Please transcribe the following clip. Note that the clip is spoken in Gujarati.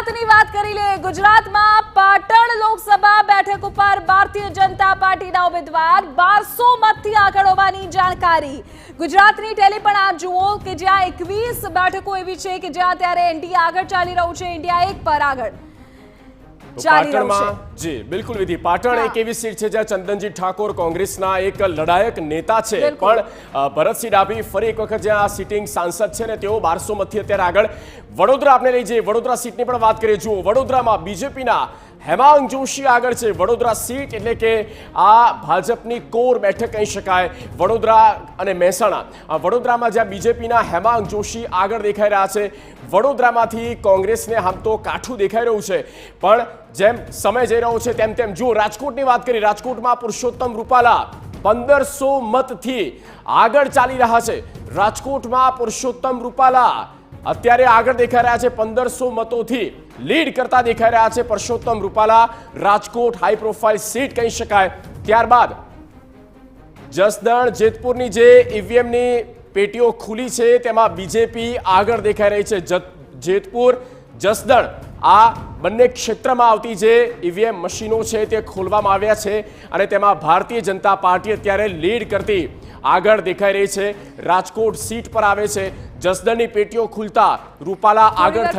ગુજરાતની વાત કરી લે। ગુજરાતમાં પાટણ લોકસભા બેઠક ઉપર ભારતીય જનતા પાર્ટીના ઉમેદવાર 1200 મતથી આગળ હોવાની જાણકારી। ગુજરાતની ટેલી પણ આ જુઓ કે જ્યાં 21 બેઠકો એવી છે કે જ્યાં ત્યારે એનડીએ આગળ ચાલી રહ્યું છે, ઇન્ડિયા 1 પર આગળ પાટણ માં જી બિલકુલ વિધિ પાટણ એક એવી સીટ છે જ્યાં ચંદનજી ઠાકોર કોંગ્રેસના એક લડાયક નેતા છે, પણ ભરતસિંહ ડાભી ફરી એક વખત જ્યાં સિટિંગ સાંસદ છે ને તેઓ 1200 મતથી અત્યારે આગળ। વડોદરા આપણે લઈ જઈએ, વડોદરા સીટની પણ વાત કરીએ। જુઓ, વડોદરામાં બીજેપીના હેમાંગ જોશી આગળ છે। વડોદરા સીટ એટલે કે આ ભાજપની કોર બેઠક કહી શકાય। વડોદરા અને મહેસાણા, વડોદરામાં જ્યાં બીજેપીના હેમાંગ જોશી આગળ દેખાઈ રહ્યા છે, વડોદરામાંથી કોંગ્રેસને આમ તો કાઠું દેખાઈ રહ્યું છે, પણ જેમ સમય જઈ રહ્યો છે તેમ તેમ જુઓ રાજકોટની વાત કરી। રાજકોટમાં પુરુષોત્તમ રૂપાલા 1500 મતથી આગળ ચાલી રહ્યા છે। રાજકોટમાં પુરુષોત્તમ રૂપાલા અત્યારે આગળ દેખાઈ રહ્યા છે, 1500 મતોથી લીડ કરતા દેખાઈ રહ્યા છે Purushottam Rupala. Rajkot high profile seat કહી શકાય। ત્યારબાદ જસદણ જેતપુરની જે ઈવીએમની પેટીઓ ખુલી છે તેમાં બીજેપી આગળ દેખાઈ રહી છે। જેતપુર જસદણ આ બંને ક્ષેત્રમાં આવતી જે ઈવીએમ મશીનો છે તે ખોલવામાં આવ્યા છે અને તેમાં ભારતીય જનતા પાર્ટી અત્યારે લીડ કરતી આગળ દેખાઈ રહી છે। રાજકોટ સીટ પર આવે છે, જસદણની પેટીઓ ખુલતા રૂપાલા આગળ